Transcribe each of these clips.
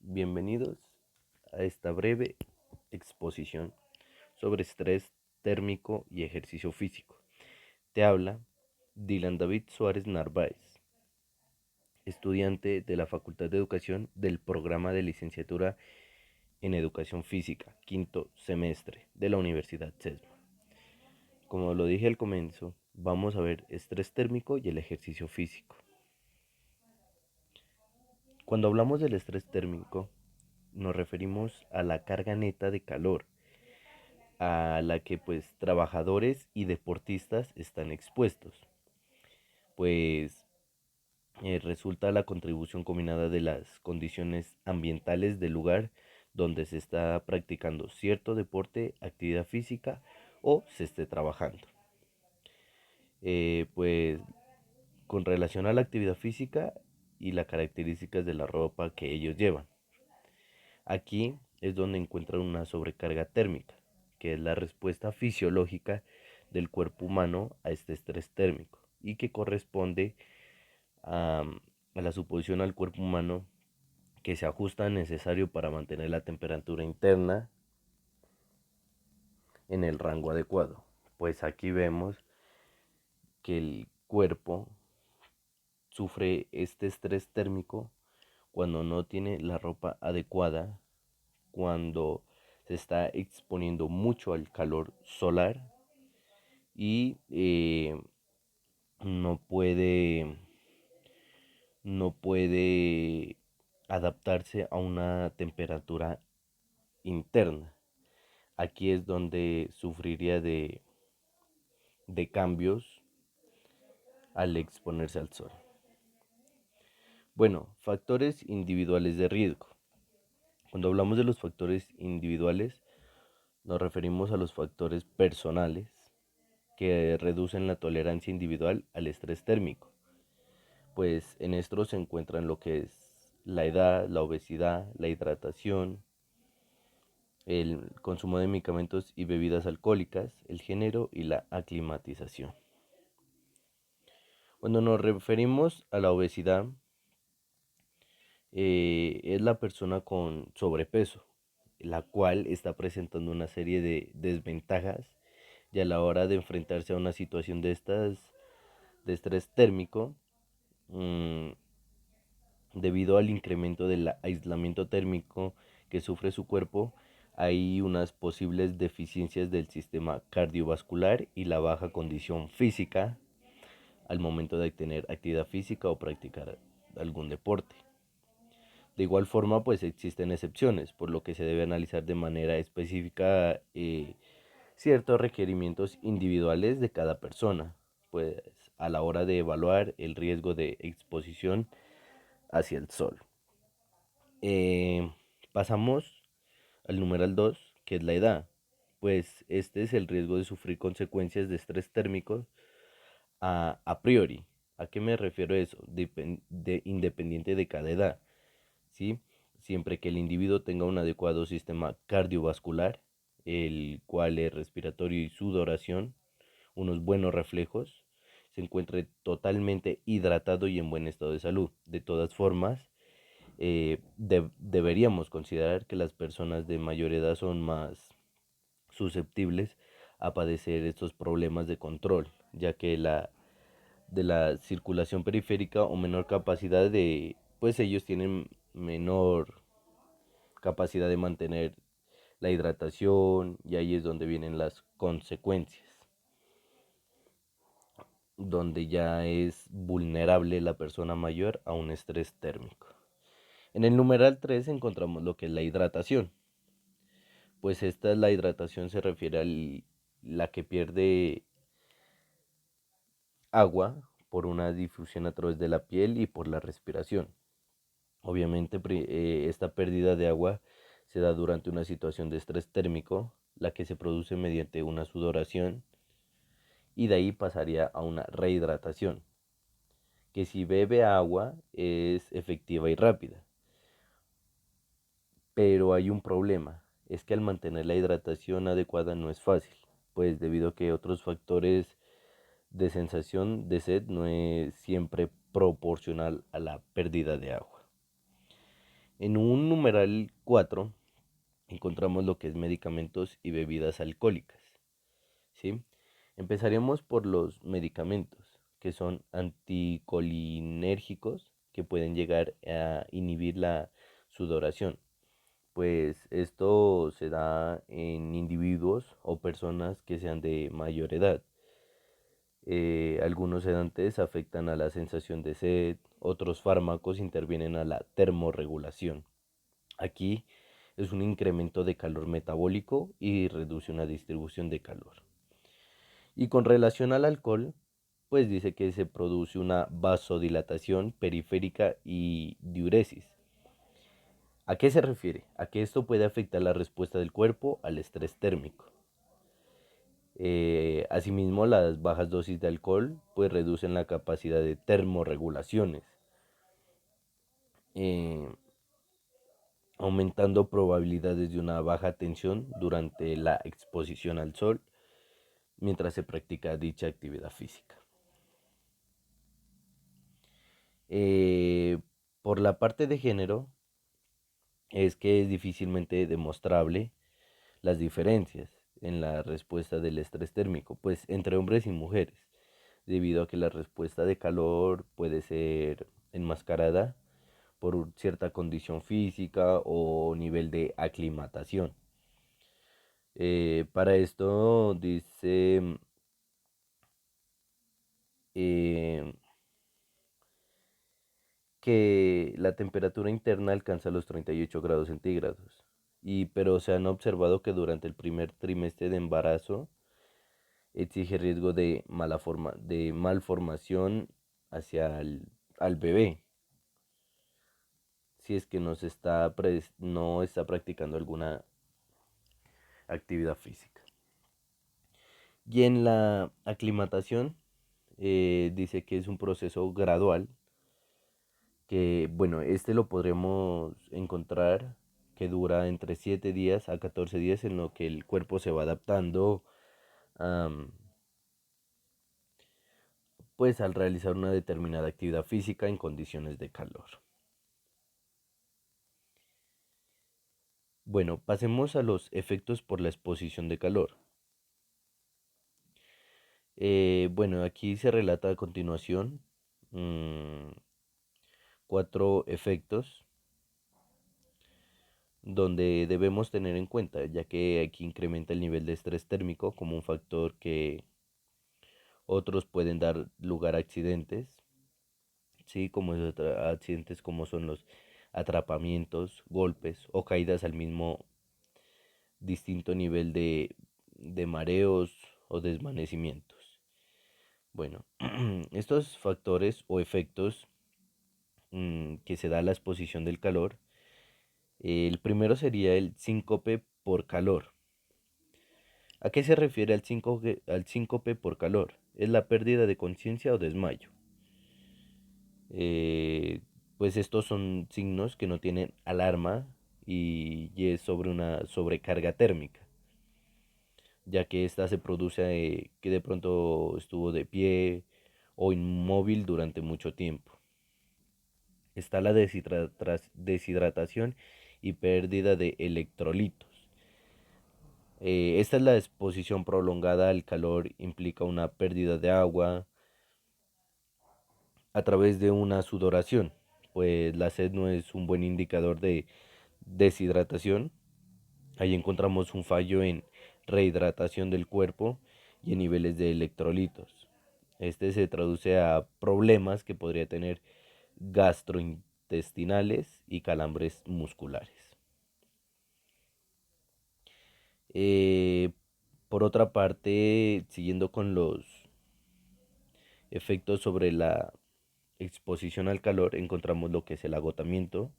Bienvenidos a esta breve exposición sobre estrés térmico y ejercicio físico. Te habla Dylan David Suárez Narváez, estudiante de la Facultad de Educación del programa de licenciatura en Educación Física, quinto semestre de la Universidad CESMA. Como lo dije al comienzo, vamos a ver estrés térmico y el ejercicio físico. Cuando hablamos del estrés térmico, nos referimos a la carga neta de calor a la que pues trabajadores y deportistas están expuestos, pues resulta la contribución combinada de las condiciones ambientales del lugar donde se está practicando cierto deporte, actividad física o se esté trabajando. Pues con relación a la actividad física y las características de la ropa que ellos llevan. Aquí es donde encuentran una sobrecarga térmica, que es la respuesta fisiológica del cuerpo humano a este estrés térmico y que corresponde a la suposición al cuerpo humano que se ajusta necesario para mantener la temperatura interna en el rango adecuado. Pues aquí vemos que el cuerpo sufre este estrés térmico cuando no tiene la ropa adecuada, cuando se está exponiendo mucho al calor solar y no puede no puede adaptarse a una temperatura interna. Aquí es donde sufriría de cambios al exponerse al sol. Bueno, factores individuales de riesgo. Cuando hablamos de los factores individuales, nos referimos a los factores personales que reducen la tolerancia individual al estrés térmico. Pues en estos se encuentran lo que es la edad, la obesidad, la hidratación, el consumo de medicamentos y bebidas alcohólicas, el género y la aclimatización. Cuando nos referimos a la obesidad, es la persona con sobrepeso, la cual está presentando una serie de desventajas y a la hora de enfrentarse a una situación de estas de estrés térmico, mmm, debido al incremento del aislamiento térmico que sufre su cuerpo, hay unas posibles deficiencias del sistema cardiovascular y la baja condición física al momento de tener actividad física o practicar algún deporte. De igual forma, pues existen excepciones, por lo que se debe analizar de manera específica ciertos requerimientos individuales de cada persona, pues a la hora de evaluar el riesgo de exposición hacia el sol. Eh, Pasamos al numeral 2, que es la edad. Pues este es el riesgo de sufrir consecuencias de estrés térmico a priori. ¿A qué me refiero a eso? Independiente de cada edad, ¿sí? Siempre que el individuo tenga un adecuado sistema cardiovascular, el cual es respiratorio y sudoración, unos buenos reflejos, se encuentre totalmente hidratado y en buen estado de salud. De todas formas, deberíamos considerar que las personas de mayor edad son más susceptibles a padecer estos problemas de control, ya que de la circulación periférica o menor capacidad pues ellos tienen menor capacidad de mantener la hidratación y ahí es donde vienen las consecuencias, donde ya es vulnerable la persona mayor a un estrés térmico. En el numeral 3 encontramos lo que es la hidratación. Pues esta es la hidratación, se refiere a la que pierde agua por una difusión a través de la piel y por la respiración. Obviamente esta pérdida de agua se da durante una situación de estrés térmico, la que se produce mediante una sudoración y de ahí pasaría a una rehidratación, que si bebe agua es efectiva y rápida. Pero hay un problema, es que al mantener la hidratación adecuada no es fácil, pues debido a que otros factores de sensación de sed no es siempre proporcional a la pérdida de agua. En un numeral 4 encontramos lo que es medicamentos y bebidas alcohólicas, ¿sí? Empezaríamos por los medicamentos, que son anticolinérgicos, que pueden llegar a inhibir la sudoración. Pues esto se da en individuos o personas que sean de mayor edad. Algunos sedantes afectan a la sensación de sed, otros fármacos intervienen a la termorregulación. Aquí es un incremento de calor metabólico y reduce una distribución de calor. Y con relación al alcohol, pues dice que se produce una vasodilatación periférica y diuresis. ¿A qué se refiere? A que esto puede afectar la respuesta del cuerpo al estrés térmico. Asimismo, las bajas dosis de alcohol pues reducen la capacidad de termorregulaciones, eh, aumentando probabilidades de una baja tensión durante la exposición al sol mientras se practica dicha actividad física. Eh, por la parte de género, es que es difícilmente demostrable las diferencias en la respuesta del estrés térmico, pues entre hombres y mujeres, debido a que la respuesta de calor puede ser enmascarada por cierta condición física o nivel de aclimatación. Para esto dice eh, que la temperatura interna alcanza los 38 grados centígrados, pero se han observado que durante el primer trimestre de embarazo exige riesgo de malformación hacia al bebé, si es que no está practicando alguna actividad física. Y en la aclimatación dice que es un proceso gradual, que bueno, este lo podremos encontrar que dura entre 7 días a 14 días en lo que el cuerpo se va adaptando am, pues al realizar una determinada actividad física en condiciones de calor. Bueno, pasemos a los efectos por la exposición de calor. Bueno, aquí se relata a continuación mm, 4 efectos donde debemos tener en cuenta, ya que aquí incrementa el nivel de estrés térmico como un factor que otros pueden dar lugar a accidentes, sí, como accidentes como son los atrapamientos, golpes o caídas al mismo distinto nivel de mareos o desvanecimientos. Bueno, estos factores o efectos que se da a la exposición del calor, el primero sería el síncope por calor. ¿A qué se refiere al síncope por calor? Es la pérdida de conciencia o desmayo. Eh, pues estos son signos que no tienen alarma y es sobre una sobrecarga térmica, ya que ésta se produce que de pronto estuvo de pie o inmóvil durante mucho tiempo. Está la deshidratación y pérdida de electrolitos. Esta es la exposición prolongada al calor, implica una pérdida de agua a través de una sudoración, pues la sed no es un buen indicador de deshidratación. Ahí encontramos un fallo en rehidratación del cuerpo y en niveles de electrolitos. Este se traduce a problemas que podría tener gastrointestinales y calambres musculares. Eh, por otra parte, siguiendo con los efectos sobre la exposición al calor, encontramos lo que es el agotamiento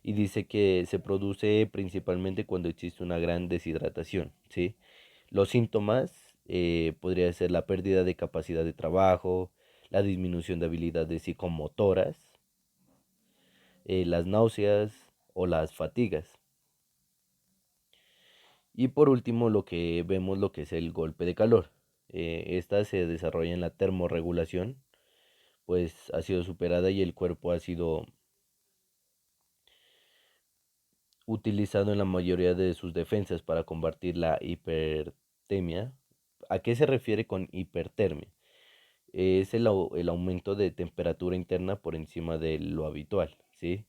y dice que se produce principalmente cuando existe una gran deshidratación, ¿sí? Los síntomas podría ser la pérdida de capacidad de trabajo, la disminución de habilidades psicomotoras, las náuseas o las fatigas. Y por último, lo que vemos lo que es el golpe de calor. Esta se desarrolla en la termorregulación, pues ha sido superada y el cuerpo ha sido utilizado en la mayoría de sus defensas para combatir la hipertermia. ¿A qué se refiere con hipertermia? Es el aumento de temperatura interna por encima de lo habitual, ¿sí?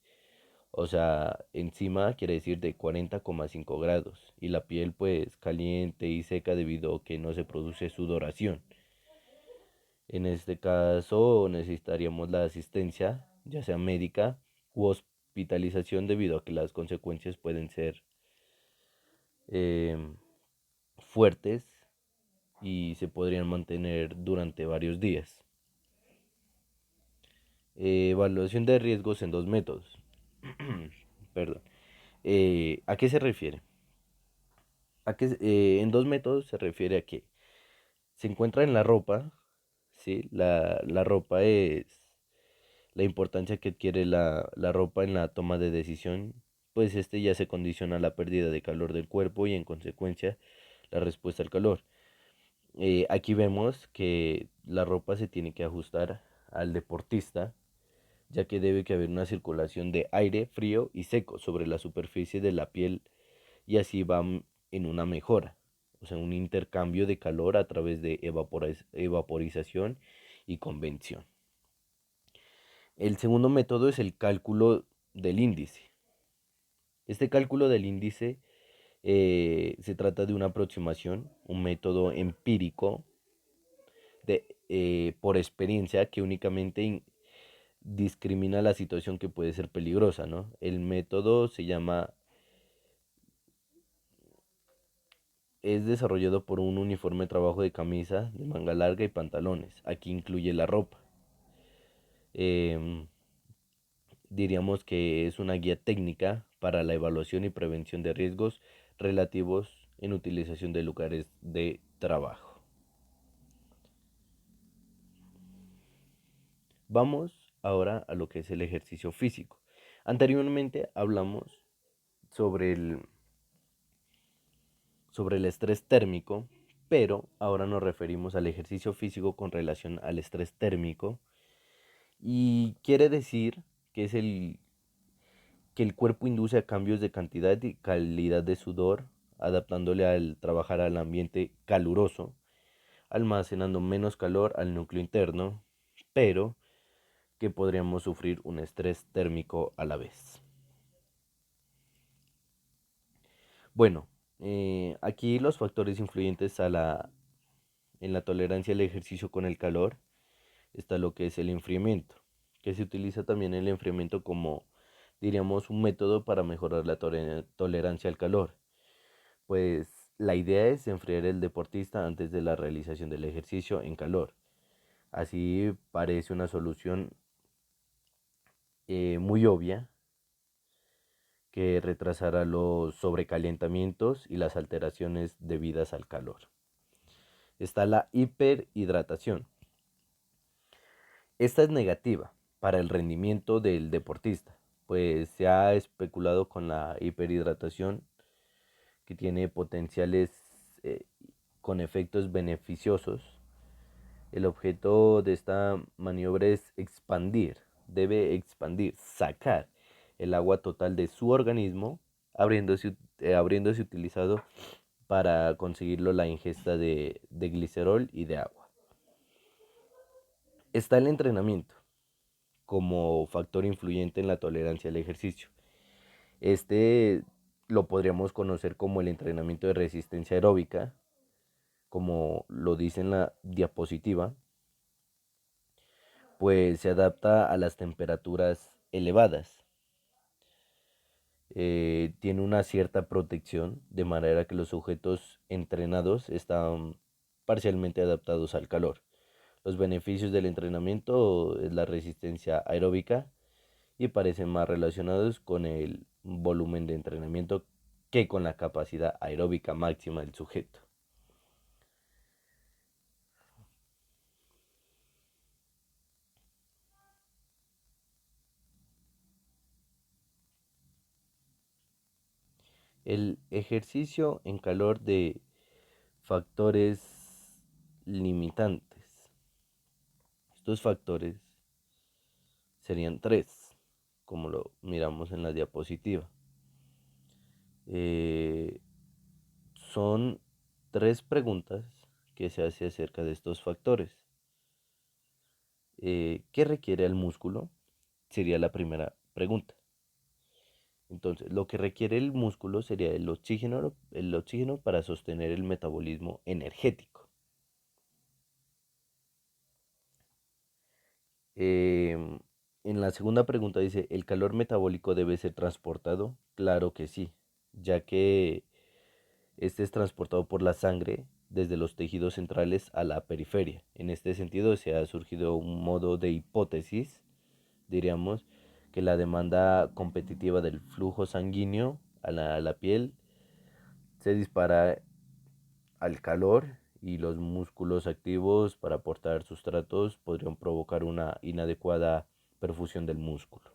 O sea, encima quiere decir de 40,5 grados y la piel pues caliente y seca debido a que no se produce sudoración. En este caso necesitaríamos la asistencia, ya sea médica u hospitalización debido a que las consecuencias pueden ser em, fuertes y se podrían mantener durante varios días. Evaluación de riesgos en dos métodos. Perdón. ¿A qué se refiere? En dos métodos se refiere a que se encuentra en la ropa, ¿sí? La ropa es la importancia que adquiere la ropa en la toma de decisión, pues este ya se condiciona a la pérdida de calor del cuerpo y en consecuencia la respuesta al calor. Aquí vemos que la ropa se tiene que ajustar al deportista, ya que debe que haber una circulación de aire frío y seco sobre la superficie de la piel y así va en una mejora, o sea, un intercambio de calor a través de evaporización y convención. El segundo método es el cálculo del índice. Este cálculo del índice se trata de una aproximación, un método empírico por experiencia que únicamente discrimina la situación que puede ser peligrosa, ¿no? El método es desarrollado por un uniforme de trabajo de camisa de manga larga y pantalones. Aquí incluye la ropa. Em, Diríamos que es una guía técnica para la evaluación y prevención de riesgos relativos en utilización de lugares de trabajo. Vamos ahora a lo que es el ejercicio físico. Anteriormente hablamos sobre sobre el estrés térmico, pero ahora nos referimos al ejercicio físico con relación al estrés térmico y quiere decir que es que el cuerpo induce a cambios de cantidad y calidad de sudor, adaptándole al trabajar al ambiente caluroso, almacenando menos calor al núcleo interno, pero que podríamos sufrir un estrés térmico a la vez. Bueno, aquí los factores influyentes en la tolerancia al ejercicio con el calor está lo que es el enfriamiento, que se utiliza también el enfriamiento como, diríamos, un método para mejorar la tolerancia al calor. Pues la idea es enfriar el deportista antes de la realización del ejercicio en calor. Así parece una solución muy obvia que retrasará los sobrecalentamientos y las alteraciones debidas al calor. Está la hiperhidratación. Esta es negativa para el rendimiento del deportista, pues se ha especulado con la hiperhidratación que tiene potenciales eh, con efectos beneficiosos. El objeto de esta maniobra es debe expandir, sacar el agua total de su organismo, abriéndose utilizado para conseguirlo la ingesta de glicerol y de agua. Está el entrenamiento como factor influyente en la tolerancia al ejercicio. Este lo podríamos conocer como el entrenamiento de resistencia aeróbica, como lo dice en la diapositiva, pues se adapta a las temperaturas elevadas. Tiene una cierta protección, de manera que los sujetos entrenados están parcialmente adaptados al calor. Los beneficios del entrenamiento es la resistencia aeróbica y parecen más relacionados con el volumen de entrenamiento que con la capacidad aeróbica máxima del sujeto. El ejercicio en calor de factores limitantes. Estos factores serían tres, como lo miramos en la diapositiva. Eh, Son tres preguntas que se hace acerca de estos factores. ¿Qué requiere el músculo? Sería la primera pregunta. Entonces, lo que requiere el músculo sería el oxígeno para sostener el metabolismo energético. Em, en la segunda pregunta dice, ¿el calor metabólico debe ser transportado? Claro que sí, ya que este es transportado por la sangre desde los tejidos centrales a la periferia. En este sentido, se ha surgido un modo de hipótesis, diríamos, que la demanda competitiva del flujo sanguíneo a la piel se dispara al calor y los músculos activos para aportar sustratos podrían provocar una inadecuada perfusión del músculo.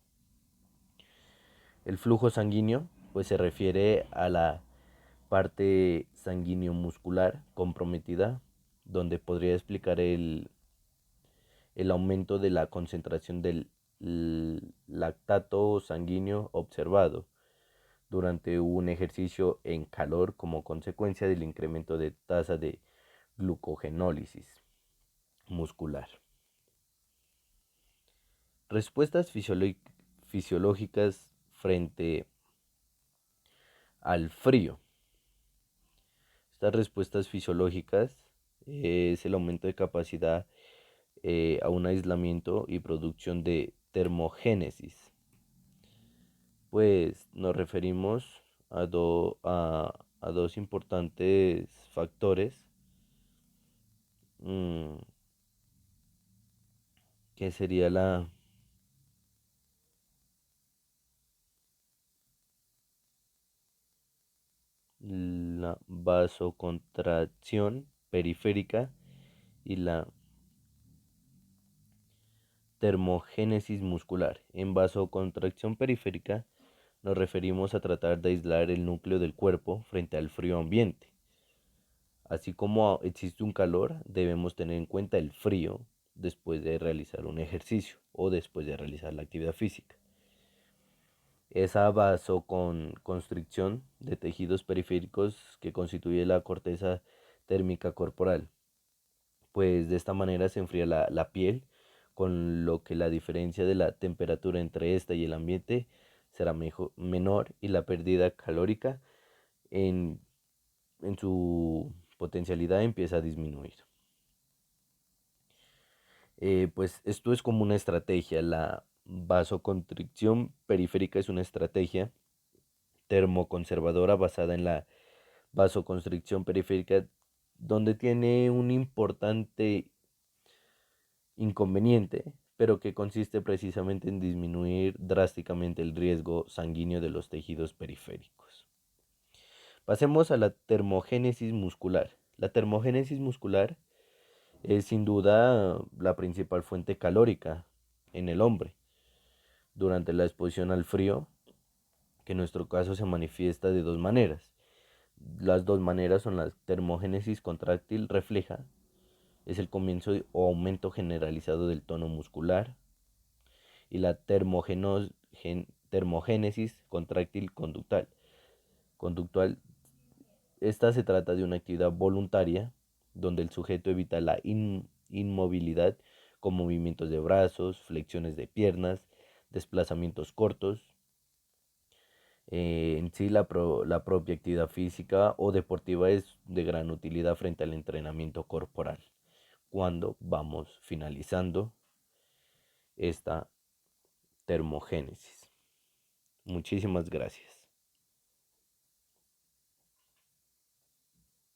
El flujo sanguíneo pues se refiere a la parte sanguíneo muscular comprometida, donde podría explicar el aumento de la concentración del lactato sanguíneo observado durante un ejercicio en calor como consecuencia del incremento de tasa de glucogenólisis muscular. Respuestas fisiológicas frente al frío. Estas respuestas fisiológicas es el aumento de capacidad a un aislamiento y producción de termogénesis. Pues nos referimos a dos importantes factores mm, que sería la vasocontracción periférica y la termogénesis muscular. En vasocontracción periférica nos referimos a tratar de aislar el núcleo del cuerpo frente al frío ambiente. Así como existe un calor, debemos tener en cuenta el frío después de realizar un ejercicio o después de realizar la actividad física. Esa vasoconstricción de tejidos periféricos que constituye la corteza térmica corporal, pues de esta manera se enfría la piel, con lo que la diferencia de la temperatura entre esta y el ambiente será menor y la pérdida calórica en, en su potencialidad empieza a disminuir. Pues esto es como una estrategia. La vasoconstricción periférica es una estrategia termoconservadora basada en la vasoconstricción periférica, donde tiene un importante inconveniente, pero que consiste precisamente en disminuir drásticamente el riesgo sanguíneo de los tejidos periféricos. Pasemos a la termogénesis muscular. La termogénesis muscular es sin duda la principal fuente calórica en el hombre. Durante la exposición al frío, que en nuestro caso se manifiesta de dos maneras. Las dos maneras son la termogénesis contráctil refleja, es el comienzo o aumento generalizado del tono muscular, y la termogénesis contráctil conductual. Conductual, esta se trata de una actividad voluntaria donde el sujeto evita la inmovilidad con movimientos de brazos, flexiones de piernas, desplazamientos cortos. En sí, la propia actividad física o deportiva es de gran utilidad frente al entrenamiento corporal cuando vamos finalizando esta termogénesis. Muchísimas gracias.